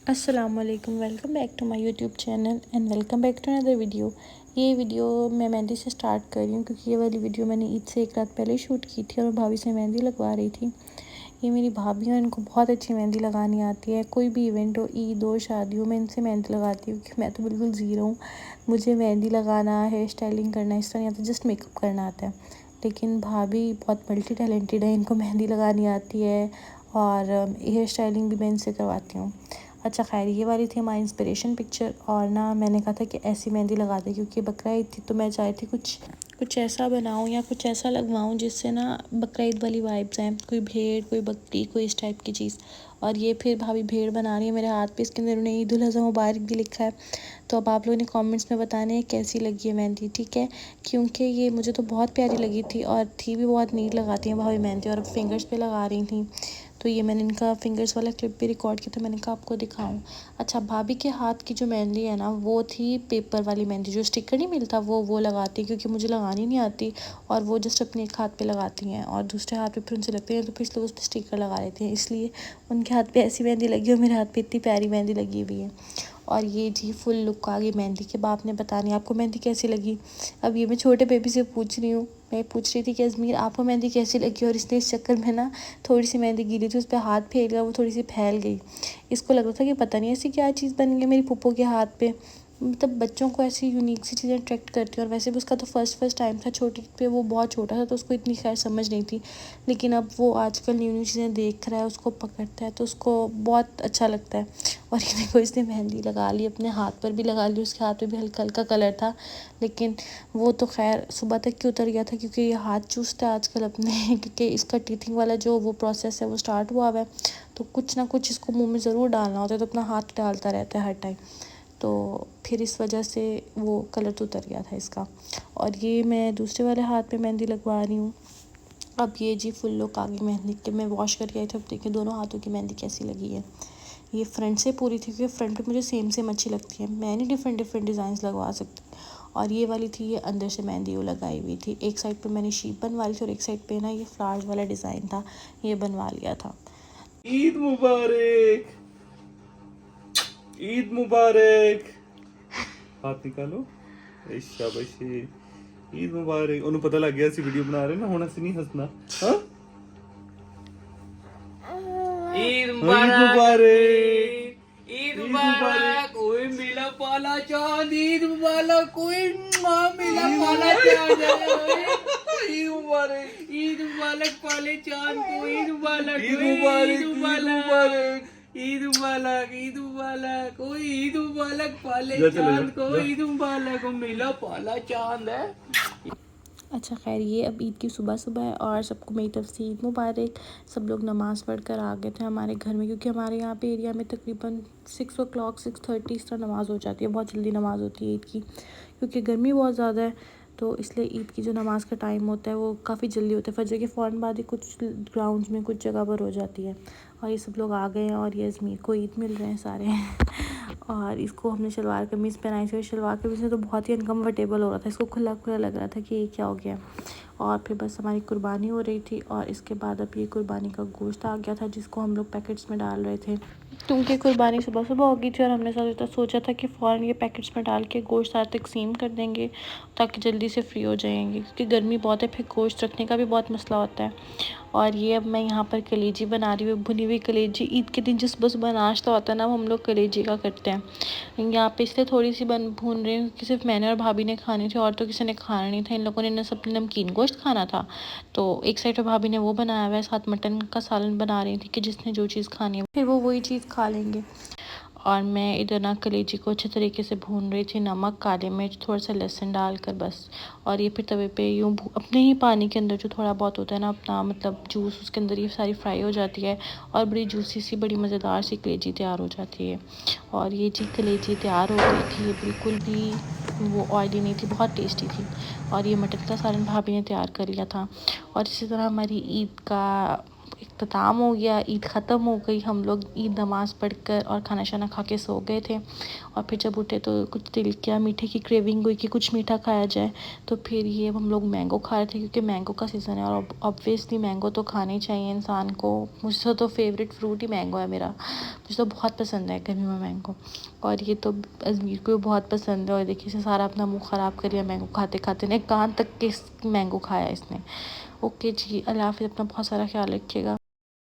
अस्सलामुअलैकुम, welcome back to my YouTube channel and welcome back to another video. ये video मैं मेहंदी से start कर रही हूँ क्योंकि ये वाली वीडियो मैंने ईद से एक रात पहले शूट की थी और मैं भाभी से मेहंदी लगवा रही थी। ये मेरी भाभी हैं, इनको बहुत अच्छी मेहंदी लगानी आती है। कोई भी इवेंट हो, ईद हो, शादी हो, मैं इनसे मेहंदी लगाती हूँ क्योंकि मैं तो बिल्कुल ज़ीरो हूँ। मुझे मेहंदी लगाना, हेयर स्टाइलिंग करना इस तरह नहीं आता, जस्ट मेकअप करना आता है। लेकिन भाभी बहुत मल्टी टैलेंटेड है, इनको मेहंदी लगानी आती है और हेयर स्टाइलिंग भी मैं इनसे करवाती हूँ। अच्छा खैर, ये वाली थी हमारी इंस्पिरेशन पिक्चर और ना मैंने कहा था कि ऐसी मेहंदी लगा दे क्योंकि बकरा ईद थी, तो मैं चाहती थी कुछ ऐसा बनाऊँ या कुछ ऐसा लगवाऊँ जिससे ना बकरा ईद वाली वाइब्स आएँ। कोई भेड़, कोई बकरी, कोई इस टाइप की चीज़। और ये फिर भाभी भेड़ बना रही है मेरे हाथ पे, इसके अंदर उन्हें ईद उल अज़हा मुबारक भी लिखा है। तो अब आप लोगों ने कमेंट्स में बताने हैं कैसी लगी है मेहंदी, ठीक है। क्योंकि ये मुझे तो बहुत प्यारी लगी थी और थी भी बहुत नीट लगाती हैं भाभी मेहंदी, और फिंगर्स पे लगा रही थी। तो ये मैंने इनका फिंगर्स वाला क्लिप भी रिकॉर्ड किया, तो मैंने कहा आपको दिखाऊं। अच्छा, भाभी के हाथ की जो मेहंदी है ना, वो थी पेपर वाली मेहंदी, जो स्टिकर नहीं मिलता वो लगाती, क्योंकि मुझे लगानी नहीं आती। और वो जस्ट अपने एक हाथ पे लगाती हैं और दूसरे हाथ पे फिर उनसे लगते हैं, तो फिर इसलिए उस पर स्टिकर लगा लेते हैं। इसलिए उनके हाथ पे ऐसी मेहंदी लगी और मेरे हाथ पे इतनी प्यारी मेहंदी लगी हुई है। और ये जी फुल लुक आ गई मेहंदी के। बाद आपने बतानी आपको मेहंदी कैसी लगी। अब ये मैं छोटे बेबी से पूछ रही हूँ। मैं पूछ रही थी कि अज़मीर आपको मेहंदी कैसी लगी, और इसने इस चक्कर में ना थोड़ी सी मेहंदी गिरी थी, उस पर हाथ फेर लिया, वो थोड़ी सी फैल गई। इसको लग रहा था कि पता नहीं ऐसी क्या चीज़ बन गई मेरी पुप्पो के हाथ पे। मतलब बच्चों को ऐसी यूनिक सी चीज़ें अट्रैक्ट करती हैं। और वैसे भी उसका तो फर्स्ट टाइम था छोटी पे, वो बहुत छोटा था तो उसको इतनी खैर समझ नहीं थी। लेकिन अब वो आजकल न्यू न्यू चीज़ें देख रहा है, उसको पकड़ता है तो उसको बहुत अच्छा लगता है। और ये देखो, इसने मेहंदी लगा ली, अपने हाथ पर भी लगा ली, उसके हाथ पे भी हल्का हल्का कलर था। लेकिन वो तो खैर सुबह तक की उतर गया था, क्योंकि ये हाथ चूसता है आजकल अपने क्योंकि इसका टीथिंग वाला जो वो प्रोसेस है वो स्टार्ट हुआ है। तो कुछ ना कुछ इसको मुंह में ज़रूर डालना होता है, तो अपना हाथ डालता रहता है हर टाइम। तो फिर इस वजह से वो कलर तो उतर गया था इसका। और ये मैं दूसरे वाले हाथ पे मेहंदी लगवा रही हूँ। अब ये जी फुल लुक आ गई मेहंदी के। मैं वॉश करके आई थी, अब देखिए दोनों हाथों की मेहंदी कैसी लगी है। ये फ्रंट से पूरी थी, क्योंकि फ्रंट पे मुझे सेम अच्छी लगती है, मैं नहीं डिफरेंट डिज़ाइंस लगवा सकती। और ये वाली थी, ये अंदर से मेहंदी वो लगाई हुई थी। एक साइड पे मैंने शीप बनवा ली थी और एक साइड पे ना ये फ्लावर्स वाला डिज़ाइन था, ये बनवा लिया था। ईद मुबारक, ईद मुबारक। हाथ निकालो। शाबाशी, ईद मुबारक। उन्हें पता लग गया सी वीडियो बना रहे ना, हुण असि नहीं हंसना। हाँ, ईद ईद मुबारक, मुबारक, ईद ईद मुबारक। मुबारक। ओए मिला पाला चांद, ईद मुबारक। ओए मिला पाला चांद, ईद मुबारक, ईद मुबारक पाले चांद को, ईद मुबारक। ईद ओए ईद मुबारक, ईद मुबारक, मुबारक। ईद मुबारक, ईद मुबारक। ओए ईद मुबारक पाले जा चले चांद को, जा, जा। ईद मुबारक। मिला पाला चांद है। अच्छा खैर, ये अब ईद की सुबह सुबह है और सबको मेरी तरफ से ईद मुबारक। सब लोग नमाज़ पढ़ कर आ गए थे हमारे घर में, क्योंकि हमारे यहाँ पे एरिया में तकरीबन 6 o'clock 6:30 इस तरह नमाज़ हो जाती है। बहुत जल्दी नमाज़ होती है ईद की, क्योंकि गर्मी बहुत ज़्यादा है। तो इसलिए ईद की जो नमाज़ का टाइम होता है वो काफ़ी जल्दी होता है। फजर के फ़ौरन बाद ही कुछ ग्राउंड्स में कुछ जगह पर हो जाती है। और ये सब लोग आ गए हैं और ये अज़मीर को ईद मिल रहे हैं सारे और इसको हमने शलवार कमीज़ पहनाई थी, और शलवार कमीज़ में तो बहुत ही अनकम्फर्टेबल हो रहा था, इसको खुला खुला लग रहा था कि ये क्या हो गया। और फिर बस हमारी कुर्बानी हो रही थी, और इसके बाद अब ये कुर्बानी का गोश्त आ गया था, जिसको हम लोग पैकेट्स में डाल रहे थे, क्योंकि कुर्बानी सुबह सुबह हो गई थी। और हमने सोचा था कि फ़ौरन ये पैकेट्स में डाल के गोश्त साथ तकसीम कर देंगे, ताकि जल्दी से फ्री हो जाएंगे, क्योंकि गर्मी बहुत है, फिर गोश्त रखने का भी बहुत मसला होता है। और ये अब मैं यहाँ पर कलेजी बना रही हूँ, भुनी हुई कलेजी। ईद के दिन जो सुबह सुबह नाश्ता होता है ना, वो हम लोग कलेजी का करते हैं। यहाँ पे इसलिए थोड़ी सी भून रही हूँ कि सिर्फ मैंने और भाभी ने खानी थी, और तो किसी ने खाना नहीं था। इन लोगों ने न सब नमकीन गोश्त खाना था, तो एक साइड पर भाभी ने वो बनाया हुआ है, साथ मटन का सालन बना रही थी कि जिसने जो चीज़ खानी है फिर वो वही चीज़ खा लेंगे। और मैं इधर ना कलेजी को अच्छे तरीके से भून रही थी, नमक, काली मिर्च, थोड़ा सा लहसुन डालकर बस। और ये फिर तवे पे यूँ अपने ही पानी के अंदर जो थोड़ा बहुत होता है ना अपना मतलब जूस, उसके अंदर ये सारी फ्राई हो जाती है, और बड़ी जूसी सी बड़ी मज़ेदार सी कलेजी तैयार हो जाती है। और ये जी कलेजी तैयार हो गई थी, ये बिल्कुल भी वो ऑयली नहीं थी, बहुत टेस्टी थी। और ये मटन का सालन भाभी ने तैयार कर लिया था। और इसी तरह हमारी ईद का एक अख्ताम हो गया, ईद ख़त्म हो गई। हम लोग ईद नमाज़ पढ़कर और खाना शाना खा के सो गए थे। और फिर जब उठे तो कुछ दिल किया, मीठे की क्रेविंग हुई कि कुछ मीठा खाया जाए। तो फिर ये हम लोग मैंगो खा रहे थे क्योंकि मैंगो का सीज़न है और ऑब्वियसली मैंगो तो खाने चाहिए इंसान को। मुझसे तो फेवरेट फ्रूट ही मैंगो है मेरा, मुझे तो बहुत पसंद है गर्मी में मैंगो। और ये तो अजमीर को भी बहुत पसंद है। और देखिए इसे सारा अपना मुंह ख़राब कर दिया मैंगो खाते खाते ने, कान तक के मैंगो खाया इसने। ओके जी, अल्लाह हाफ़िज़, अपना बहुत सारा ख्याल रखिएगा।